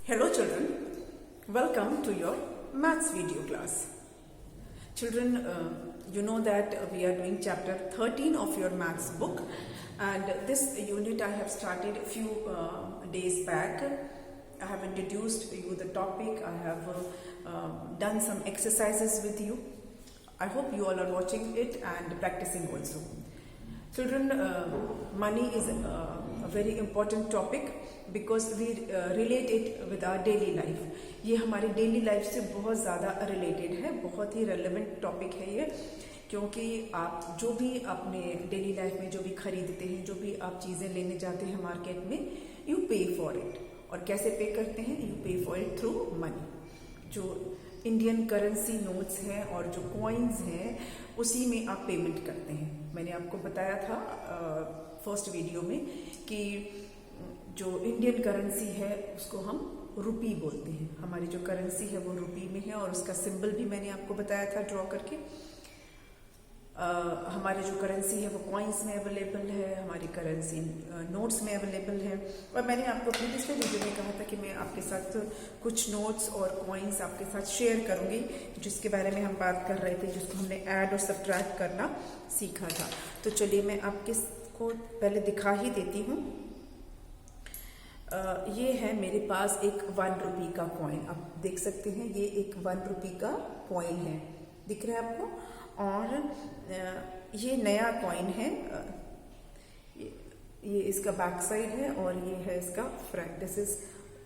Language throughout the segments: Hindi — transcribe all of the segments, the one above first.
Hello children, welcome to your maths video class. Children, you know that we are doing chapter 13 of your maths book, and this unit I have started a few days back. I have introduced you the topic, I have done some exercises with you. I hope you all are watching it and practicing also. Children, money is a very important topic because we relate it with our daily life. ये हमारी डेली लाइफ से बहुत ज़्यादा रिलेटेड है, बहुत ही रेलेवेंट टॉपिक है ये, क्योंकि आप जो भी अपने डेली लाइफ में जो भी खरीदते हैं, जो भी आप चीज़ें लेने जाते हैं मार्केट में, यू पे फॉर इट. और कैसे पे करते हैं? यू पे फॉर इट थ्रू मनी. जो इंडियन करेंसी नोट्स हैं और जो कॉइन्स हैं उसी में आप पेमेंट करते हैं. मैंने आपको बताया था फर्स्ट वीडियो में कि जो इंडियन करेंसी है उसको हम रुपी बोलते हैं. हमारी जो करेंसी है वो रुपी में है और उसका सिंबल भी मैंने आपको बताया था ड्रॉ करके. हमारी जो करेंसी है वो कॉइन्स में अवेलेबल है, हमारी करेंसी नोट्स में अवेलेबल है. और मैंने आपको अपने पिछले वीडियो में कहा था कि मैं आपके साथ कुछ नोट्स और कॉइन्स आपके साथ शेयर करूंगी, जिसके बारे में हम बात कर रहे थे, जिसको हमने ऐड और सब्ट्रैक्ट करना सीखा था. तो चलिए मैं आपको पहले दिखा ही देती हूँ. ये है मेरे पास एक 1 रुपी का कॉइन. आप देख सकते हैं ये एक 1 रुपी का कॉइन है, दिख रहा है आपको. और ये नया कॉइन है, ये इसका बैक साइड है और ये है इसका फ्रंट. दिस इज,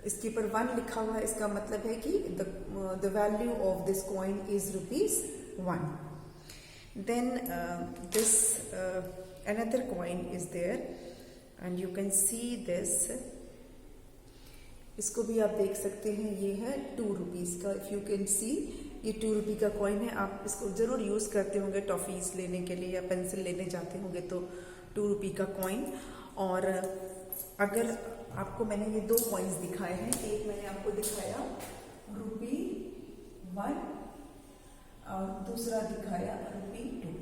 इसके ऊपर 1 लिखा हुआ है, इसका मतलब है कि the value of this coin is ₹1. Then this another coin is there and you can see this. इसको भी आप देख सकते हैं, ये है 2 रुपीज का. इफ यू कैन सी, ये 2 रुपी का कॉइन है. आप इसको जरूर यूज करते होंगे टॉफीज लेने के लिए या पेंसिल लेने जाते होंगे तो 2 रुपी का कॉइन. और अगर आपको मैंने ये 2 कॉइन्स दिखाए हैं, एक मैंने आपको दिखाया ₹1 और दूसरा दिखाया ₹2.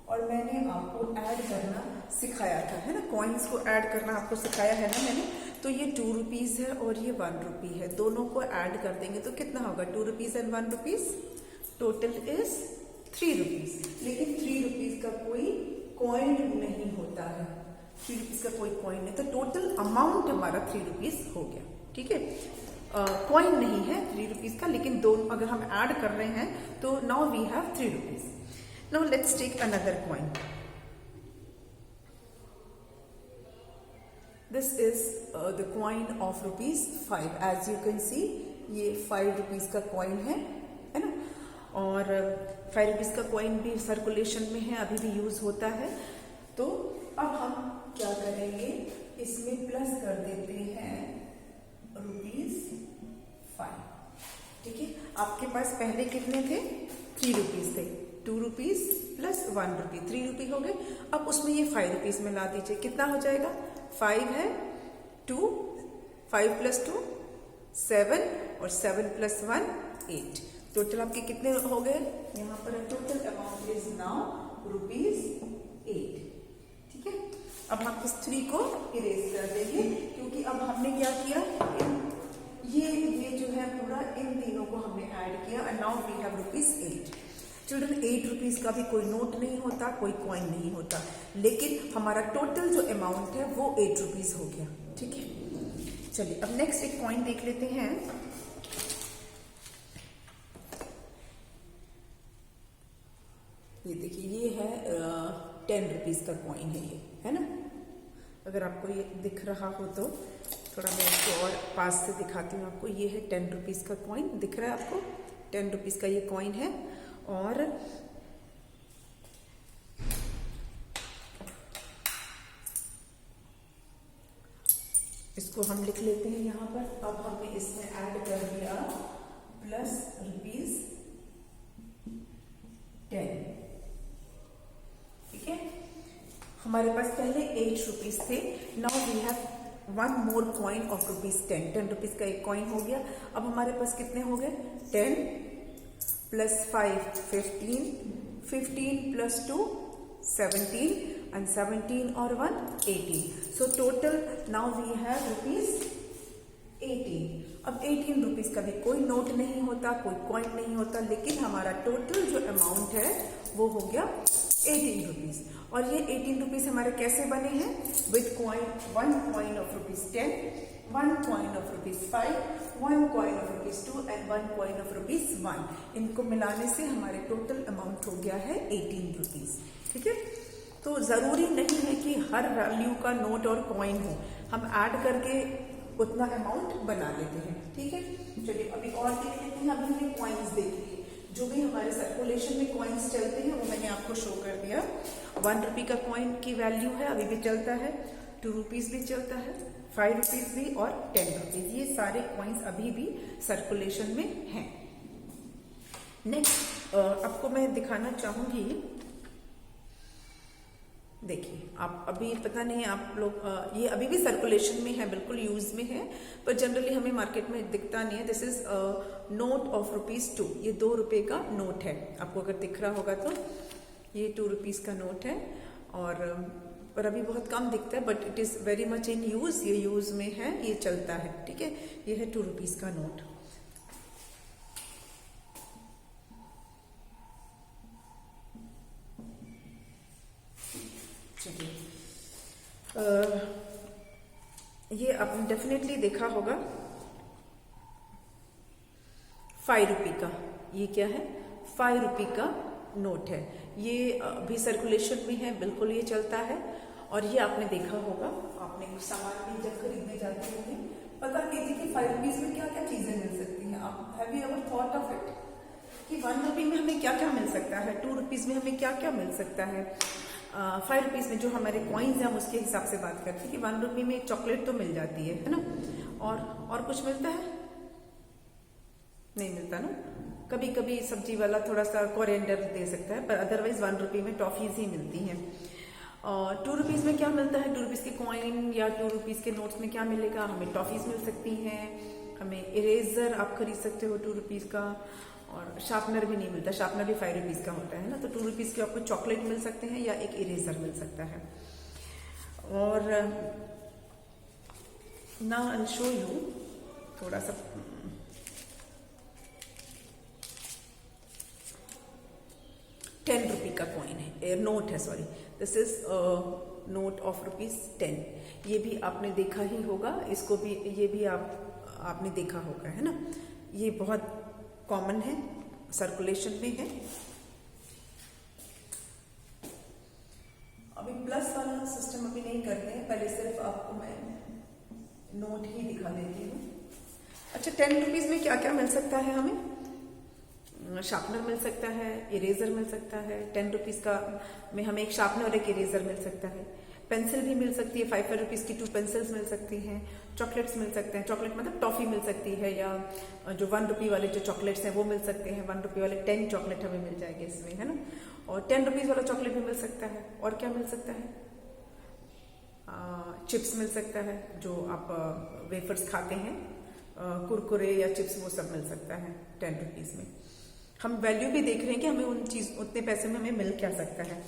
और मैंने आपको ऐड करना सिखाया था, है ना, कॉइन्स को ऐड करना आपको सिखाया है ना मैंने. तो ये 2 रुपीज है और ये 1 रुपी है, दोनों को ऐड कर देंगे तो कितना होगा? 2 rupees and 1 rupees, total is 3 rupees. लेकिन 3 रुपीज का कोई कॉइन नहीं होता है, 3 रुपीज का कोई कॉइन नहीं, तो टोटल अमाउंट हमारा 3 रुपीज हो गया. ठीक है, कॉइन नहीं है 3 रुपीज का, लेकिन दोनों अगर हम ऐड कर रहे हैं तो now we have 3 rupees. Now let's take another coin. This is the coin of ₹5. As you can see, ये 5 रुपीज का कॉइन है ना. और 5 रुपीज का कॉइन भी सर्कुलेशन में है, अभी भी यूज होता है. तो अब हम क्या करेंगे, इसमें प्लस कर देते हैं ₹5. ठीक है, आपके पास पहले कितने थे? 3 रुपीज थे. 2 रुपीज प्लस 1 रुपी, 3 रुपी हो गए. अब उसमें ये 5 रुपीज में ला दीजिए. कितना हो जाएगा? 5 है, 2, 5 प्लस 2 7 और 7 प्लस 1 8. टोटल आपके कितने हो गए? यहाँ पर टोटल अमाउंट इज नाउ ₹8. ठीक है, अब हम इस 3 को इरेज कर देंगे, क्योंकि अब हमने क्या किया, ये जो है पूरा इन तीनों को हमने ऐड किया. And now we have ₹8. Children, 8 rupees का भी कोई नोट नहीं होता, कोई कॉइन नहीं होता, लेकिन हमारा टोटल जो अमाउंट है वो 8 रुपीज हो गया. ठीक है, चलिए अब नेक्स्ट एक कॉइन देख लेते हैं. ये देखिए, ये है 10 रुपीज का कॉइन है, ये है ना. अगर आपको ये दिख रहा हो तो थोड़ा मैं इसको और पास से दिखाती हूँ आपको. ये है 10 रुपीज का कॉइन, दिख रहा है आपको? 10 रुपीज का ये कॉइन है. और इसको हम लिख लेते हैं यहाँ पर. अब हमने इसमें ऐड कर दिया प्लस ₹10. ठीक है, हमारे पास पहले 8 रुपीज थे. Now we have 1 more coin of ₹10. 10 rupees का एक कॉइन हो गया. अब हमारे पास कितने हो गए? 10 plus 5 15, 15 plus 2 17 and 17 or 1 18. So total now we have ₹18. अब 18 रुपीज़ का भी कोई नोट नहीं होता, कोई कॉइन नहीं होता, लेकिन हमारा टोटल जो अमाउंट है वो हो गया 18 रुपीज़। और ये 18 रुपीज़ हमारे कैसे बने हैं? With coin, 1 coin of ₹10, 1 coin of ₹5, 1 coin of ₹2 and 1 coin of ₹1। इनको मिलाने से हमारे टोटल अमाउंट हो गया है 18 रुपीज़। ठीक है, तो ज़रूरी नहीं है कि हर वैल्यू का नोट और कॉइन हो, हम ऐड करके उतना अमाउंट बना लेते हैं। ठीक है, चलिए अभी और देख लेते हैं। अभी हमने कॉइन्स देख लिए, जो भी हमारे सर्कुलेशन में कॉइन्स चलते हैं वो मैंने आपको शो कर दिया। 1 रुपये का कॉइन की वैल्यू है, अभी भी चलता है, 2 रुपीज़ भी चलता है, 5 रुपीज़ भी और 10 रुपीज़, ये सारे कॉइन्स अभी भी सर्कुलेशन में हैं। नेक्स्ट आपको मैं दिखाना चाहूंगी, देखिए आप अभी पता नहीं आप लोग ये अभी भी सर्कुलेशन में है, बिल्कुल यूज में है, पर जनरली हमें मार्केट में दिखता नहीं है। This is note of ₹2। ये 2 रुपये का नोट है, आपको अगर दिख रहा होगा तो ये 2 रुपीज़ का नोट है, और पर अभी बहुत कम दिखता है, but it is very much in use, ये यूज में है, ये चलता है। ठीक है, ये है 2 रुपीज़ का नोट। ये आपने डेफिनेटली देखा होगा 5 रुपये का, ये क्या है? 5 रुपये का नोट है, ये अभी सर्कुलेशन में है, बिल्कुल ये चलता है। और ये आपने देखा होगा, आपने कुछ सामान भी जब खरीदने जाते होंगे, पता कीजिए कि 5 रुपीज़ में क्या क्या चीज़ें मिल सकती हैं। आप have you ever thought of it कि 1 रुपये में हमें क्या क्या मिल सकता है, 2 रुपीज़ में हमें क्या क्या मिल सकता है, 5 रुपीज़ में जो हमारे कॉइन्स हैं हम उसके हिसाब से बात करते हैं कि 1 रुपये में चॉकलेट तो मिल जाती है ना, और कुछ मिलता है? नहीं मिलता ना। कभी कभी सब्जी वाला थोड़ा सा कोरिएंडर दे सकता है, पर अदरवाइज 1 रुपये में टॉफीज ही मिलती हैं। 2 रुपीज़ में क्या मिलता है? 2 रुपीज़ के कॉइन या 2 रुपीज़ के नोट्स में क्या मिलेगा? हमें टॉफीज मिल सकती हैं, हमें इरेजर आप खरीद सकते हो 2 रुपीज़ का, और शार्पनर भी नहीं मिलता, शार्पनर भी 5 रुपीज़ का होता है ना। तो 2 रुपीज़ के आपको चॉकलेट मिल सकते हैं या एक इरेजर मिल सकता है। और ना आई शो यू थोड़ा सा, ₹10 का कॉइन है, नोट है, sorry, this is note of ₹10। ये भी आपने देखा ही होगा, इसको भी, ये भी आपने देखा होगा, है ना। ये बहुत कॉमन है, सर्कुलेशन में है। अभी प्लस वाला सिस्टम अभी नहीं करते हैं, पहले सिर्फ आपको मैं नोट ही दिखा देती हूँ। अच्छा, 10 रुपीज़ में क्या क्या मिल सकता है हमें? शार्पनर मिल सकता है, इरेजर मिल सकता है। 10 रुपीज़ का में हमें एक शार्पनर और एक इरेजर मिल सकता है। पेंसिल भी मिल सकती है, 5 रुपीज़ की 2 पेंसिल्स मिल सकती हैं। चॉकलेट्स मिल सकते हैं, चॉकलेट मतलब टॉफ़ी मिल सकती है, या जो 1 रुपये वाले जो चॉकलेट्स हैं वो मिल सकते हैं। 1 रुपये वाले 10 चॉकलेट हमें मिल जाएंगे इसमें, है ना। और 10 रुपीज़ वाला चॉकलेट भी मिल सकता है। और क्या मिल सकता है? चिप्स मिल सकता है, जो आप वेफर्स खाते हैं, कुरकुरे या चिप्स, वो सब मिल सकता है 10 रुपीज़ में। हम वैल्यू भी देख रहे हैं कि हमें उतने पैसे में हमें मिल क्या सकता है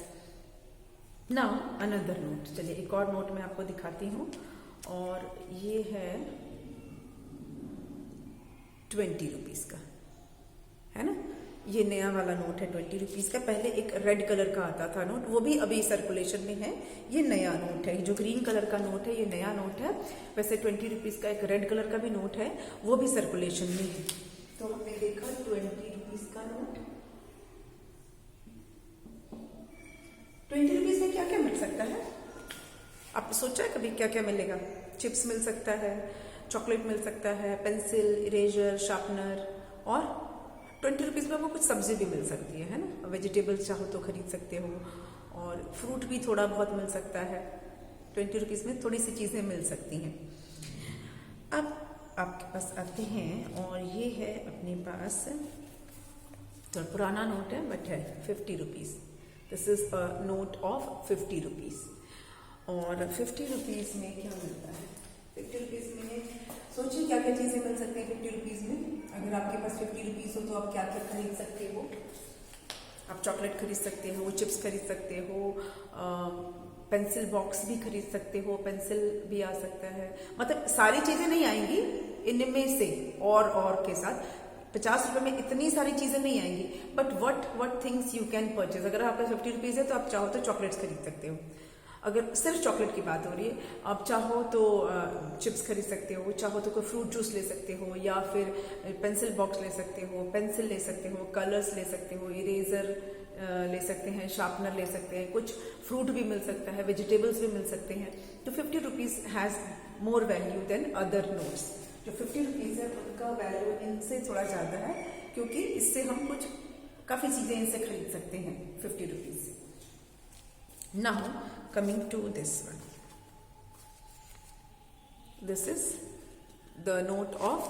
ना। अनदर नोट, चलिए एक और नोट मैं आपको दिखाती हूँ, और ये है 20 रुपीज़ का, है ना। ये नया वाला नोट है 20 रुपीज़ का। पहले एक रेड कलर का आता था नोट, वो भी अभी सर्कुलेशन में है। ये नया नोट है, जो ग्रीन कलर का नोट है ये नया नोट है। वैसे 20 रुपीज़ का एक रेड कलर का भी नोट है, वो भी सर्कुलेशन में है। तो हमने देखा 20 रुपीज़ का नोट। 20 रुपीज़ में क्या क्या मिल सकता है? आपने सोचा है कभी क्या क्या मिलेगा? चिप्स मिल सकता है, चॉकलेट मिल सकता है, पेंसिल, इरेजर, शार्पनर, और 20 रुपीज़ में आपको कुछ सब्जी भी मिल सकती है ना। वेजिटेबल्स चाहो तो खरीद सकते हो, और फ्रूट भी थोड़ा बहुत मिल सकता है। 20 रुपीज़ में थोड़ी सी चीज़ें मिल सकती हैं। अब आपके पास आते हैं, और ये है अपने पास थोड़ा पुराना नोट है, बट है 50 rupees. This is a note of 50 rupees. और 50 रुपीज़ में क्या मिलता है? 50 रुपीज़ में सोचिए क्या क्या चीज़ें मिल सकती है 50 रुपीज़ में। अगर आपके पास 50 रुपीज़ हो तो आप क्या क्या खरीद सकते हो? आप चॉकलेट खरीद सकते हो, चिप्स खरीद सकते हो, पेंसिल बॉक्स भी खरीद सकते हो, पेंसिल भी आ सकता है। मतलब सारी चीज़ें नहीं आएंगी, इनमें से और के साथ 50 रुपए में इतनी सारी चीजें नहीं आएंगी, but what things you can purchase. अगर आपका 50 रुपीज है तो आप चाहो तो चॉकलेट्स खरीद सकते हो। अगर सिर्फ चॉकलेट की बात हो रही है, आप चाहो तो चिप्स खरीद सकते हो, चाहो तो कोई फ्रूट जूस ले सकते हो, या फिर पेंसिल बॉक्स ले सकते हो, पेंसिल ले सकते हो, कलर्स ले सकते हो, इरेजर ले सकते हैं, शार्पनर ले सकते हैं, कुछ फ्रूट भी मिल सकता है, वेजिटेबल्स भी मिल सकते हैं। तो 50 rupees has more value than other notes. जो 50 रुपीज है उनका वैल्यू इनसे थोड़ा ज्यादा है, क्योंकि इससे हम कुछ काफी चीजें इनसे खरीद सकते हैं 50 रुपीज से। Now coming to this one, this is the note of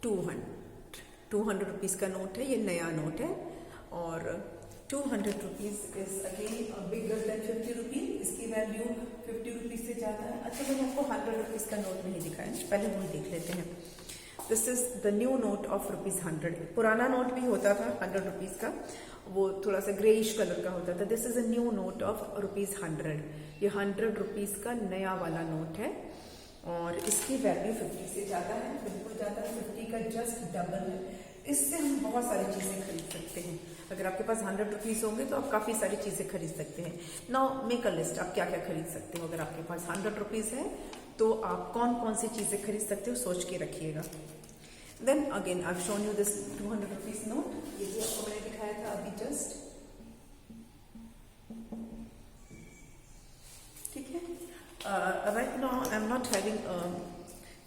200 rupees का नोट है, ये नया नोट है। और 200 rupees is again bigger than 50 rupees. इसकी वैल्यू 50 रुपीज से ज्यादा है। अच्छा, मैंने आपको 100 रुपीज का नोट नहीं दिखाया, पहले वो देख लेते हैं। This is the new note of ₹100। पुराना नोट भी होता था 100 रुपीज का, वो थोड़ा सा ग्रेइश कलर का होता था। This is a new note of ₹100। ये 100 रुपीज का नया वाला नोट है और इसकी वैल्यू 50 से ज्यादा है, बिल्कुल ज्यादा, 50 का जस्ट डबल है। इससे हम बहुत सारी चीजें खरीद सकते हैं। अगर आपके पास 100 रुपीज होंगे तो आप काफी सारी चीजें खरीद सकते हैं। नाउ मेक अ लिस्ट, आप क्या क्या खरीद सकते हो। अगर आपके पास 100 रुपीज है तो आप कौन कौन सी चीजें खरीद सकते हो, सोच के रखिएगा। Then again I have shown you this 200 rupees note, ये भी आपको मैंने दिखाया था अभी जस्ट, ठीक है। Right now I am not having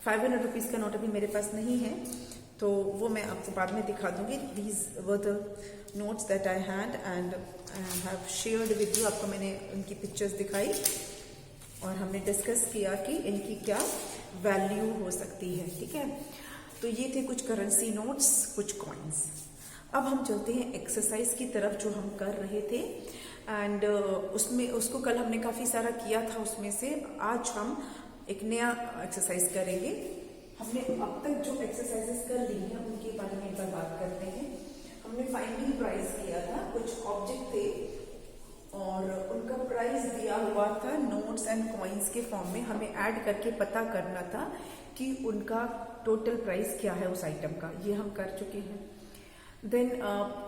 500 rupees का नोट अभी मेरे पास नहीं है, तो वो मैं आपको बाद में दिखा दूंगी। These were the notes that I had and I have shared with you. आपको मैंने उनकी पिक्चर्स दिखाई और हमने डिस्कस किया कि इनकी क्या वैल्यू हो सकती है, ठीक है। तो ये थे कुछ करेंसी नोट्स, कुछ कॉइन्स। अब हम चलते हैं एक्सरसाइज की तरफ जो हम कर रहे थे, एंड उसको कल हमने काफी सारा किया था। उसमें से आज हम एक नया एक्सरसाइज करेंगे। हमने अब तक जो एक्सरसाइजेस कर ली हैं उनके बारे में एक बार बात करते हैं। हमने फाइंडिंग प्राइस किया था, कुछ ऑब्जेक्ट थे और उनका प्राइस दिया हुआ था नोट्स एंड कॉइन्स के फॉर्म में। हमें ऐड करके पता करना था कि उनका टोटल प्राइस क्या है उस आइटम का, ये हम कर चुके हैं। देन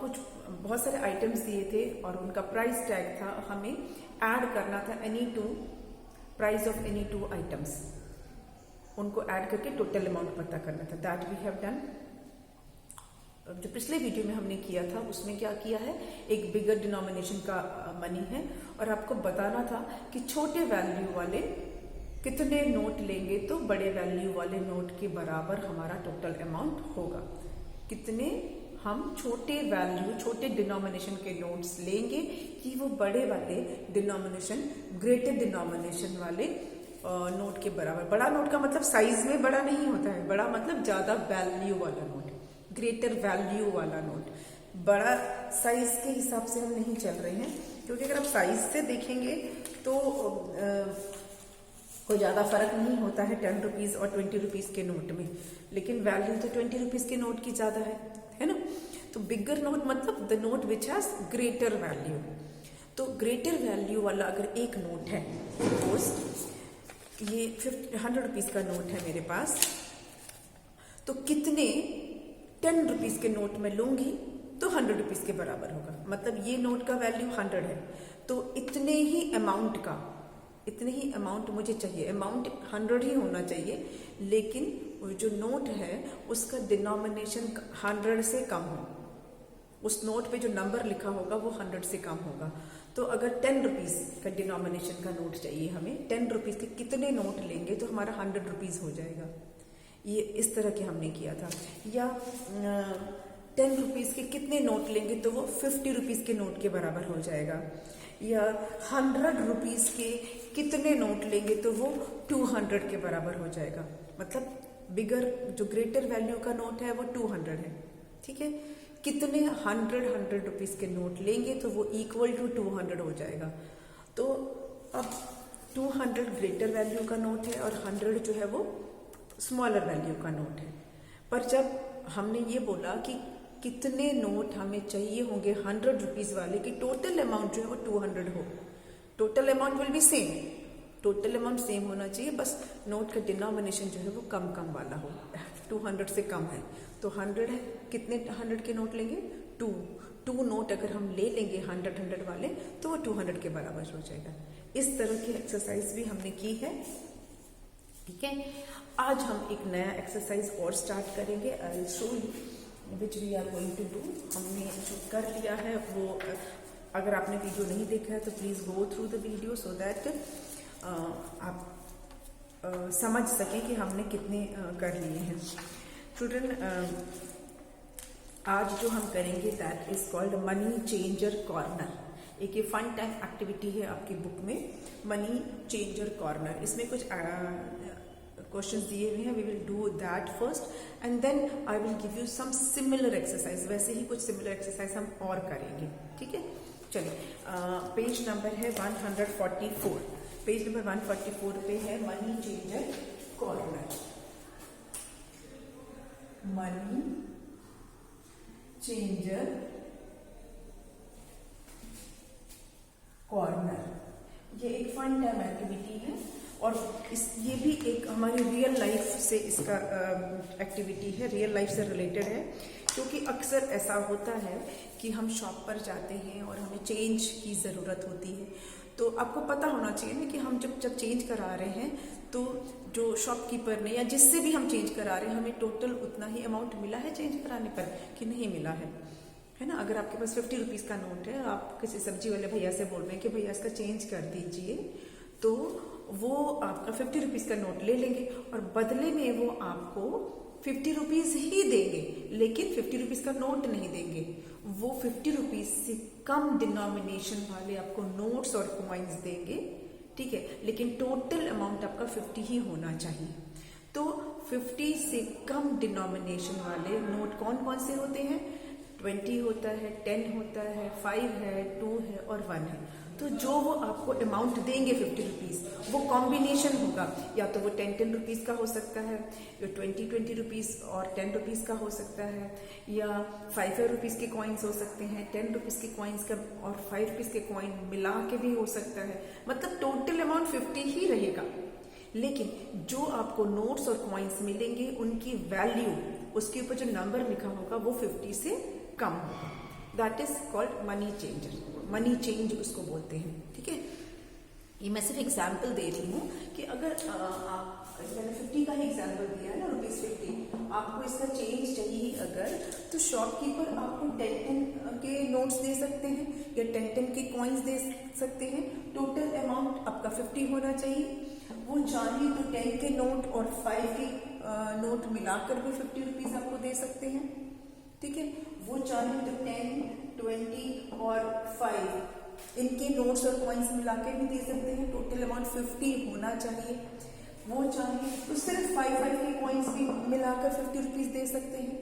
कुछ बहुत सारे आइटम्स दिए थे और उनका प्राइस टैग था, हमें ऐड करना था प्राइस ऑफ एनी 2 आइटम्स, उनको ऐड करके टोटल अमाउंट पता करना था। That we have done. जो पिछले वीडियो में हमने किया था उसमें क्या किया है, एक बिगर डिनोमिनेशन का मनी है और आपको बताना था कि छोटे वैल्यू वाले कितने नोट लेंगे तो बड़े वैल्यू वाले नोट के बराबर हमारा टोटल अमाउंट होगा। कितने हम छोटे वैल्यू, छोटे डिनोमिनेशन के नोट्स लेंगे कि वो बड़े वाले डिनोमिनेशन, ग्रेटर डिनोमिनेशन वाले नोट के बराबर। बड़ा नोट का मतलब साइज में बड़ा नहीं होता है, बड़ा मतलब ज्यादा वैल्यू वाला नोट, ग्रेटर वैल्यू वाला नोट। बड़ा साइज के हिसाब से हम नहीं चल रहे हैं, क्योंकि अगर आप साइज से देखेंगे तो कोई ज्यादा फर्क नहीं होता है 10 रुपीज और 20 रुपीज के नोट में, लेकिन वैल्यू तो 20 रुपीज के नोट की ज्यादा है ना। तो बिगर नोट मतलब the note which has greater value. तो ग्रेटर वैल्यू वाला अगर एक नोट है, सपोज ये 100 रुपीज का नोट है मेरे पास, तो कितने 10 रुपीज के नोट में लूंगी तो 100 रुपीज के बराबर होगा। मतलब ये नोट का वैल्यू 100 है, तो इतने ही अमाउंट मुझे चाहिए। अमाउंट 100 ही होना चाहिए, लेकिन वो जो नोट है उसका डिनोमिनेशन 100 से कम हो। उस नोट पे जो नंबर लिखा होगा वो 100 से कम होगा। तो अगर 10 रुपीज का डिनोमिनेशन का नोट चाहिए हमें, 10 रुपीज के कितने नोट लेंगे तो हमारा 100 रुपीज हो जाएगा। ये इस तरह के हमने किया था। या 10 रुपीज के कितने नोट लेंगे तो वो 50 रुपीज के नोट के बराबर हो जाएगा। या 100 रुपीज के कितने नोट लेंगे तो वो 200 के बराबर हो जाएगा। मतलब बिगर, जो ग्रेटर वैल्यू का नोट है वो 200 है, ठीक है। कितने 100 रुपीज के नोट लेंगे तो वो इक्वल टू 200 हो जाएगा। तो अब 200 ग्रेटर वैल्यू का नोट है और 100 जो है वो स्मॉलर वैल्यू का नोट है। पर जब हमने ये बोला कि कितने नोट हमें चाहिए होंगे 100 रुपीज वाले की टोटल अमाउंट जो है वो 200 हो, total amount will B same, total amount same होना चाहिए, बस नोट का डिनोमिनेशन जो है वो कम कम वाला हो, 200 से कम है तो 100 है, कितने 100 के नोट लेंगे, 2 नोट अगर हम ले लेंगे 100 वाले तो वो 200 के बराबर हो जाएगा। इस तरह की एक्सरसाइज भी हमने की है। ठीक है, आज हम एक नया एक्सरसाइज और स्टार्ट करेंगे, I will show you which we are going to do. हमने जो कर लिया है वो, अगर आपने वीडियो नहीं देखा है तो please go through the video so that आप समझ सकें कि हमने कितने कर लिए हैं। चिल्ड्रन, आज जो हम करेंगे that is called money changer corner. एक ये फन टाइम एक्टिविटी है आपकी बुक में, मनी चेंजर कॉर्नर। इसमें कुछ क्वेश्चंस दिए हुए हैं, we will do that first and then I will give you some similar exercise. वैसे ही कुछ सिमिलर एक्सरसाइज हम और करेंगे। ठीक है, चलिए पेज नंबर है 144। पेज नंबर 144 पे है money changer corner. Money changer corner ये एक फन टाइम एक्टिविटी है और ये भी एक हमारी रियल लाइफ से इसका एक्टिविटी है, रियल लाइफ से रिलेटेड है। क्योंकि अक्सर ऐसा होता है कि हम शॉप पर जाते हैं और हमें चेंज की ज़रूरत होती है, तो आपको पता होना चाहिए ना कि हम जब चेंज करा रहे हैं तो जो शॉपकीपर ने या जिससे भी हम चेंज करा रहे हैं हमें टोटल उतना ही अमाउंट मिला है चेंज कराने पर कि नहीं मिला है ना। अगर आपके पास 50 रुपीज़ का नोट है, आप किसी सब्जी वाले भैया से बोल रहे हैं कि भैया इसका चेंज कर दीजिए, तो वो आपका 50 रुपीज़ का नोट ले लेंगे और बदले में वो आपको 50 रुपीज़ ही देंगे, लेकिन 50 रुपीज़ का नोट नहीं देंगे। वो 50 रुपीज़ से कम डिनोमिनेशन वाले आपको नोट्स और कॉइन्स देंगे। ठीक है, लेकिन टोटल अमाउंट आपका 50 ही होना चाहिए। तो 50 से कम डिनोमिनेशन वाले नोट कौन कौन से होते हैं? 20 होता है, 10 होता है, 5 है, 2 है और 1 है। तो जो वो आपको अमाउंट देंगे 50 रुपीज़, वो कॉम्बिनेशन होगा, या तो वो 10 रुपीज़ का हो सकता है, या 20 रुपीज़ और 10 रुपीज़ का हो सकता है, या 5 रुपीज़ के कॉइन्स हो सकते हैं, 10 रुपीज़ के कॉइन्स का और 5 रुपीज़ के कॉइन मिला के भी हो सकता है। मतलब टोटल अमाउंट 50 ही रहेगा, लेकिन जो आपको नोट्स और कॉइन्स मिलेंगे उनकी वैल्यू, उसके ऊपर जो नंबर लिखा होगा वो 50 से कम होगा। That is called money changer, money change उसको बोलते हैं। ठीक है, ये मैं सिर्फ एग्जाम्पल दे रही हूँ कि अगर मैंने 50 का ही एग्जाम्पल दिया है ना, ₹50, आपको इसका चेंज चाहिए अगर, तो शॉपकीपर आपको 10 के नोट्स दे सकते हैं या 10 के कॉइन्स दे सकते हैं। टोटल अमाउंट आपका 50 होना चाहिए। वो चाहिए तो 10 के नोट और 5 के नोट मिलाकर भी 50 रुपीज़ आपको दे सकते हैं। ठीक है, वो चाहे तो 10, 20 और 5 इनके नोट्स और कॉइन्स मिलाकर भी दे सकते हैं। टोटल अमाउंट 50 होना चाहिए। वो चाहे तो सिर्फ 5 के कॉइन्स भी मिलाकर 50 रुपीज़ दे सकते हैं।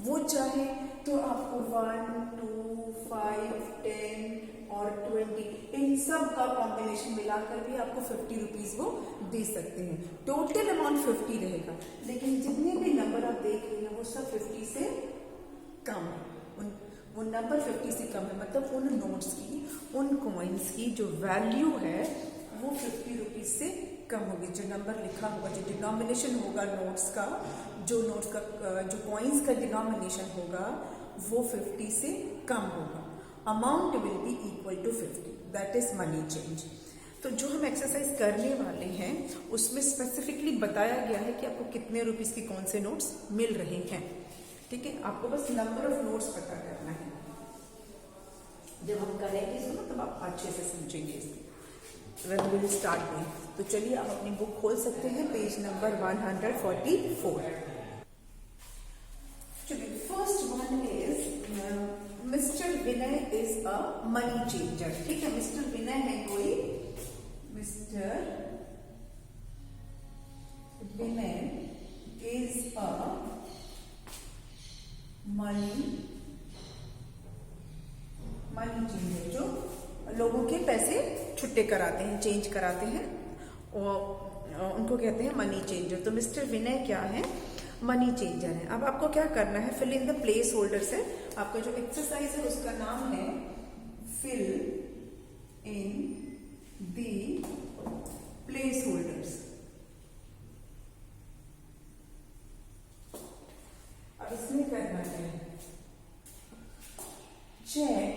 वो चाहे तो आपको 1, 2, 5, 10 और 20 इन सब का कॉम्बिनेशन मिलाकर भी आपको 50 रुपीज़ वो दे सकते हैं। टोटल अमाउंट 50 रहेगा, लेकिन जितने भी नंबर आप देख रहे हैं वो सब 50 से कम है। वो नंबर 50 से कम है, मतलब उन नोट्स की, उन कॉइन्स की जो वैल्यू है वो 50 रुपीज़ से कम होगी। जो नंबर लिखा होगा, जो डिनोमिनेशन होगा नोट्स का, जो कॉइन्स का डिनोमिनेशन होगा वो 50 से कम होगा। Amount will be equal to 50, that is money change. तो जो हम एक्सरसाइज करने वाले हैं उसमें स्पेसिफिकली बताया गया है कि आपको कितने रुपीज़ के कौन से नोट्स मिल रहे हैं। ठीक है, आपको बस नंबर ऑफ नोट्स पता करना है। जब हम करेंगे इसको तब आप अच्छे से समझेंगे इसको। When we will start में, तो चलिए आप अपनी बुक खोल सकते हैं, पेज नंबर 144। चलिए, first one is mister Vinay is a money changer. ठीक है, मिस्टर विनय है कोई, mister Vinay is a money changer, जो लोगों के पैसे छुट्टे कराते हैं, चेंज कराते हैं, और उनको कहते हैं मनी चेंजर। तो मिस्टर विनय क्या है? मनी चेंजर है। अब आपको क्या करना है? Fill in the place holders है। आपका जो एक्सरसाइज है उसका नाम है fill in the place holders. अब इसमें करना है check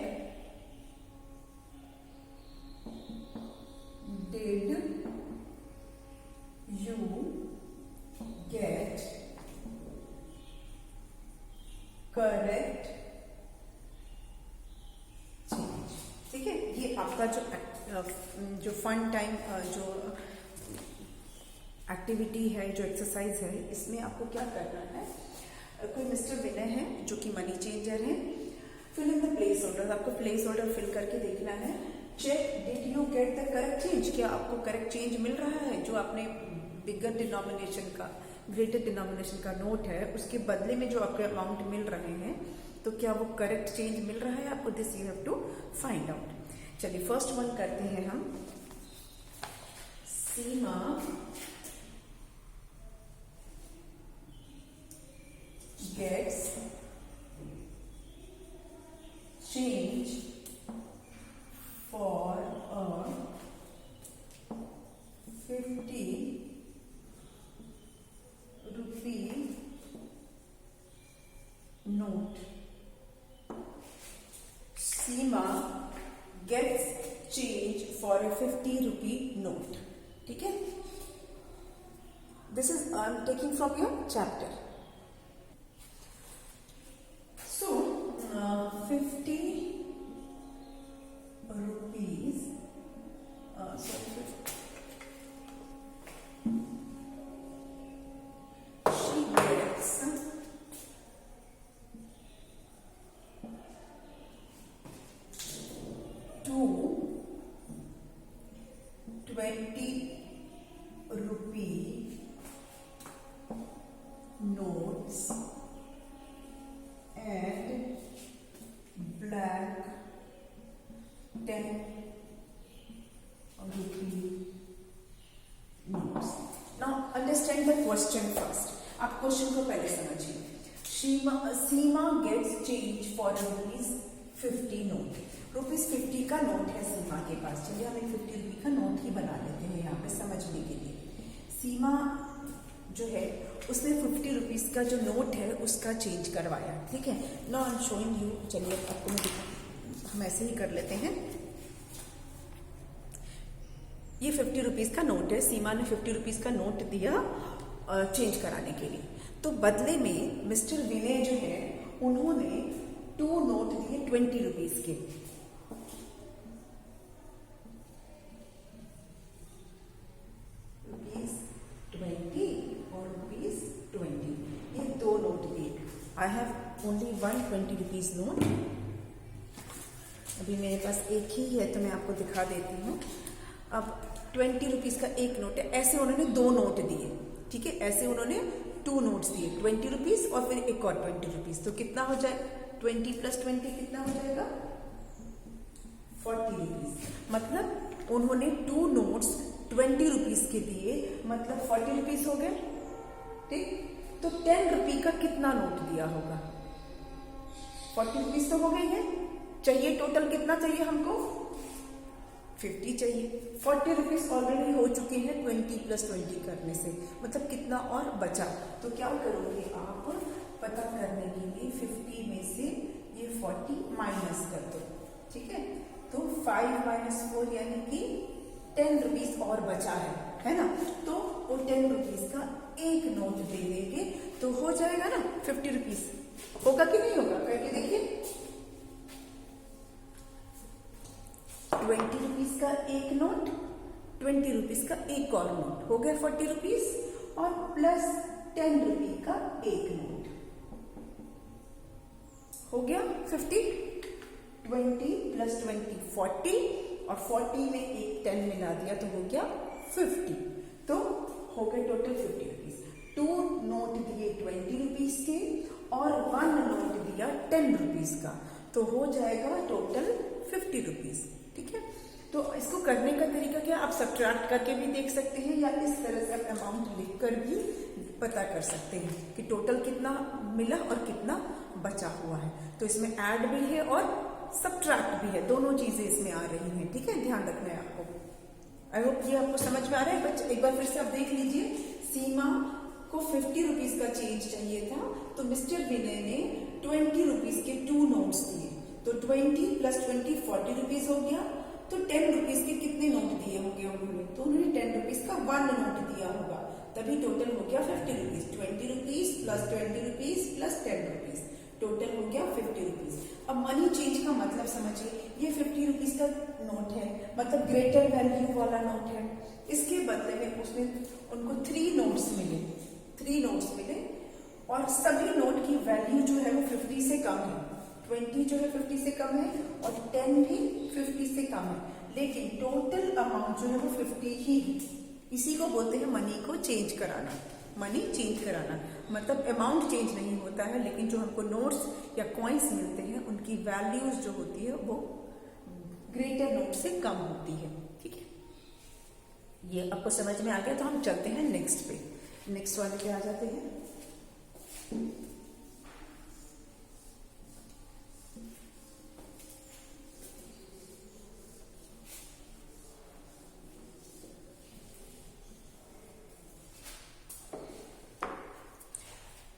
did you get correct change. ठीक है, ये आपका जो फन टाइम जो एक्टिविटी है, जो एक्सरसाइज है, इसमें आपको क्या करना है, कोई मिस्टर विनय है जो कि मनी चेंजर है, fill in the place order. आपको प्लेस ऑर्डर फिल करके देखना है, check did you get the correct change, क्या आपको करेक्ट चेंज मिल रहा है। जो आपने बिगर डिनोमिनेशन का, ग्रेटर डिनोमिनेशन का नोट है, उसके बदले में जो आपको अमाउंट मिल रहे हैं, तो क्या वो करेक्ट चेंज मिल रहा है आपको। This you have to find out. चलिए फर्स्ट वन करते हैं हम। Seema gets change for a 50 rupee note। Seema gets change for a 50 rupee note। ठीक है, this is I am taking from your chapter। So 50 rupees, she gets 20 rupee notes and black 10 rupee notes। Now understand the question first। आप क्वेश्चन को पहले समझिए। सीमा गेट्स चेंज फॉर ₹50 नोट। ₹50 का नोट है सीमा के पास। चलिए हम एक ₹50 का नोट ही बना लेते हैं यहाँ पे समझने के लिए। सीमा जो है उसने ₹50 का जो नोट है उसका चेंज करवाया। ठीक है, now I am showing you. चलिए आपको मैं हम ऐसे ही कर लेते हैं। ये ₹50 का नोट है, सीमा ने ₹50 का नोट दिया चेंज कराने के लिए। तो बदले में मिस्टर विनय जो है उन्होंने 2 नोट दिए ₹20 के। ₹20 और ₹20, ये 2 नोट दिए। I have only 1 ₹20 note. अभी मेरे पास एक ही है तो मैं आपको दिखा देती हूँ। अब ₹20 का एक नोट है, ऐसे उन्होंने 2 नोट दिए। ठीक है, ऐसे उन्होंने 2 नोट्स दिए, ₹20 और फिर एक और ₹20। तो कितना हो जाए, 20 + 20 कितना हो जाएगा, ₹40। मतलब उन्होंने 2 नोट्स ₹20 के दिए, मतलब ₹40 हो गए। ठीक, तो ₹10 का कितना नोट दिया होगा, ₹40 तो हो गई है। चाहिए टोटल कितना चाहिए हमको, 50 चाहिए। ₹40 ऑलरेडी हो चुके हैं 20 + 20 करने से, मतलब कितना और बचा। तो क्या करोगे आप, पता करने के लिए 50 में से ये 40 माइनस कर दो। ठीक है, तो 5 - 4 यानी कि ₹10 और बचा है ना। तो वो ₹10 का एक नोट दे देंगे तो हो जाएगा ना ₹50। होगा कि नहीं होगा, करके देखिए। ₹20 का एक नोट, ₹20 का एक और नोट, हो गया ₹40 और प्लस ₹10 का एक नोट, हो गया 50। 20 + 20 40 और 40 में एक 10 मिला दिया तो हो गया 50। तो हो गए टोटल ₹50। 2 नोट दिए ₹20 के और 1 नोट दिया ₹10 का, तो हो जाएगा टोटल ₹50। ठीक है, तो इसको करने का तरीका क्या, आप सब्ट्रैक्ट करके भी देख सकते हैं या इस तरह से आप अमाउंट लिखकर भी पता कर सकते हैं कि टोटल कितना मिला और कितना बचा हुआ है। तो इसमें ऐड भी है और सब्ट्रैक्ट भी है, दोनों चीजें इसमें आ रही हैं। ठीक है, ध्यान रखना है आपको। आई होप ये आपको समझ में आ रहा है बच्चे। एक बार फिर से आप देख लीजिए, सीमा को 50 रुपीज का चेंज चाहिए था, तो मिस्टर विनय ने 20 रुपीज के 2 नोट्स दिए, तो 20 प्लस 20 40 रुपीज हो गया। तो 10 रुपीज के कितने नोट दिए होंगे उन्होंने, तो उन्होंने 10 रुपीज का 1 नोट दिया होगा, तभी टोटल हो गया 50 rupees. 20 rupees plus 20 rupees plus 10 rupees, total हो गया 50 रुपीज। अब मनी चेंज का मतलब समझिए, ये 50 रुपीज का नोट है, मतलब ग्रेटर वैल्यू वाला नोट है। इसके बदले में उसने उनको 3 नोट्स मिले, 3 नोट्स मिले, और सभी नोट की वैल्यू जो है वो 50 से कम है। 20 जो है 50 से कम है और 10 भी 50 से कम है, लेकिन टोटल अमाउंट जो है वो 50 ही है। इसी को बोलते हैं मनी को चेंज कराना। मनी चेंज कराना मतलब अमाउंट चेंज नहीं होता है, लेकिन जो हमको नोट्स या कॉइन्स मिलते हैं उनकी वैल्यूज जो होती है वो ग्रेटर नोट से कम होती है। ठीक है, ये आपको समझ में आ गया। तो हम चलते हैं नेक्स्ट पे, नेक्स्ट वाले पे आ जाते हैं।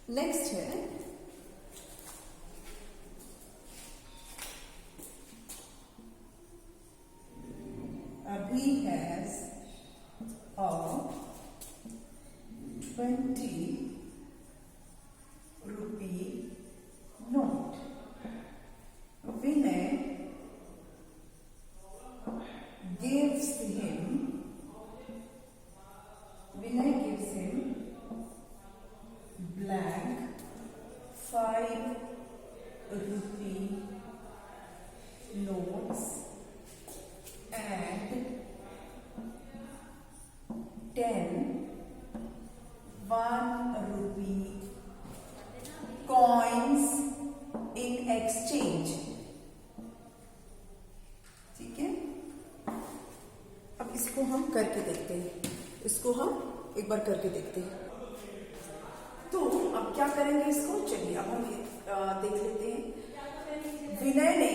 नेक्स्ट है अभी has a 20 rupee note. Vinay gives him blank 5 rupee notes and 10 1 rupee coins in exchange. ठीक है, अब इसको हम करके देखते हैं, इसको हम एक बार करके देखते हैं। तो अब क्या करेंगे इसको, चलिए अब हम देख लेते हैं। विनय ने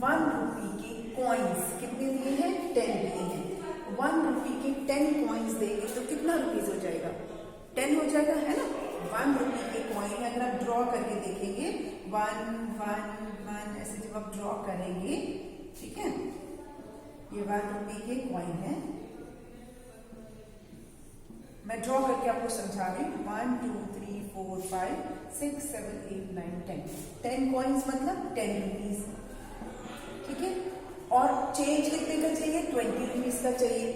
1 रुपी के कॉइन्स कितने दिए हैं, 10 दिए हैं। 1 रुपी के 10 कॉइन्स देंगे तो कितना रुपीज हो जाएगा, 10 हो जाएगा, है ना। 1 रुपी के कॉइन अगर आप ड्रॉ करके देखेंगे 1 1 1 ऐसे जब आप ड्रॉ करेंगे, ठीक है, ये 1 रुपी के कॉइन है। मैं ड्रॉ करके आपको समझा रही हूँ। 1 2 3 4 5 6 7 8 9 10 10 कॉइन्स मतलब 10 रुपीज, ठीक है। और चेंज कितने का चाहिए, 20 रुपीज का चाहिए,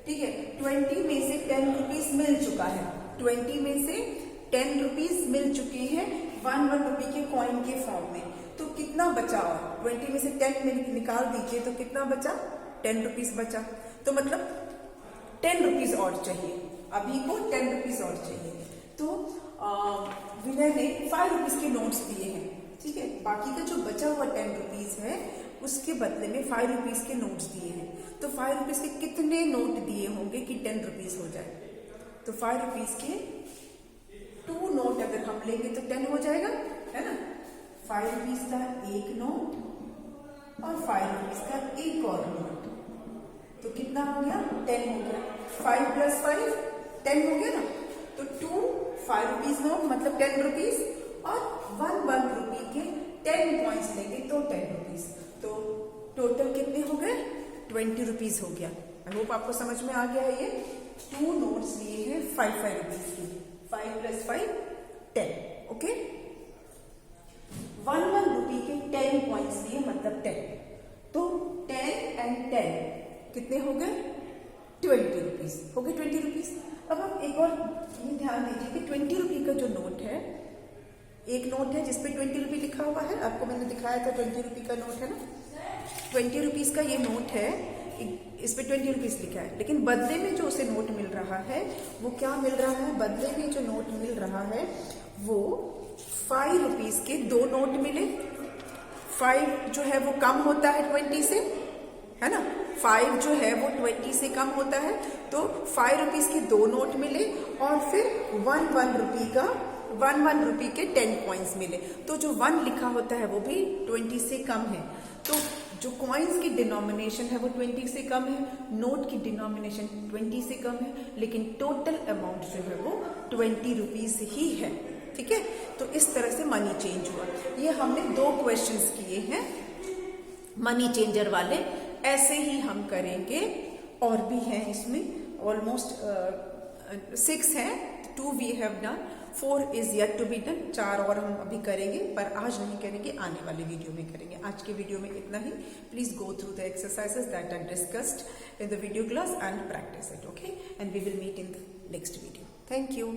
ठीक है। 20 में से 10 रुपीज मिल चुका है, 20 में से 10 रुपीज मिल चुके हैं 1 रुपी के कॉइन के फॉर्म में। तो कितना बचा, 20 में से 10 निकाल दीजिए तो कितना बचा, 10 रुपीज बचा। तो मतलब 10 रुपीज और चाहिए, अभी को 10 रुपीज और चाहिए। तो विनय ने 5 रुपीज के नोट्स दिए हैं, ठीक है। बाकी का जो बचा हुआ 10 रुपीज है उसके बदले में 5 रुपीज के नोट्स दिए हैं। तो 5 रुपीज के कितने नोट दिए होंगे कि 10 रुपीज हो जाए, तो 5 रुपीज के 2 नोट अगर हम लेंगे तो 10 हो जाएगा, है ना। 5 रुपीज का एक नोट और 5 रुपीज का एक और नोट, तो कितना हो गया, 10 हो गया। 5 प्लस 5 10 हो गया ना। तो 2 5 रुपीज नोट मतलब 10 रुपीज और 1 रुपी के 10 कॉइन्स लेंगे तो 10 रुपीज, तो टोटल कितने हो गए, 20 रुपीज हो गया। आई होप आपको समझ में आ गया है। ये 2 नोट्स लिए हैं 5 रुपीज की, 5 प्लस 5 10, ओके। 1 रुपी के 10 कॉइन्स लिए मतलब 10, तो 10 एंड 10 कितने हो गए, 20 रुपीज हो गए, 20 रुपीज। अब हम एक और ये ध्यान दीजिए कि 20 रुपी का जो नोट है, एक नोट है जिसपे 20 रुपी लिखा हुआ है, आपको मैंने दिखाया था 20 रुपी का नोट है ना। 20 रुपीज का ये नोट है, इस पे 20 रुपीज लिखा है, लेकिन बदले में जो उसे नोट मिल रहा है वो क्या मिल रहा है, बदले में जो नोट मिल रहा है वो 5 रुपीज के 2 नोट मिले। 5 जो है वो कम होता है 20 से, है ना। 5 जो है वो 20 से कम होता है, तो 5 रुपीज के 2 नोट मिले और फिर 1 रुपी का 1 रुपी के 10 कॉइन्स मिले। तो जो 1 लिखा होता है वो भी 20 से कम है, तो जो कॉइन्स की डिनोमिनेशन है वो 20 से कम है, नोट की डिनोमिनेशन 20 से कम है, लेकिन टोटल अमाउंट जो है वो 20 रुपीज ही है। ठीक है, तो इस तरह से मनी चेंज हुआ। ये हमने 2 क्वेश्चंस किए हैं मनी चेंजर वाले, ऐसे ही हम करेंगे। और भी हैं इसमें, ऑलमोस्ट 6 हैं, 2 we have done, 4 is yet to be done. 4 और हम अभी करेंगे, पर आज नहीं करेंगे, आने वाले वीडियो में करेंगे। आज के वीडियो में इतना ही। Please go through the exercises that are discussed in the video class and practise it, okay, and we will meet in the next video. Thank you.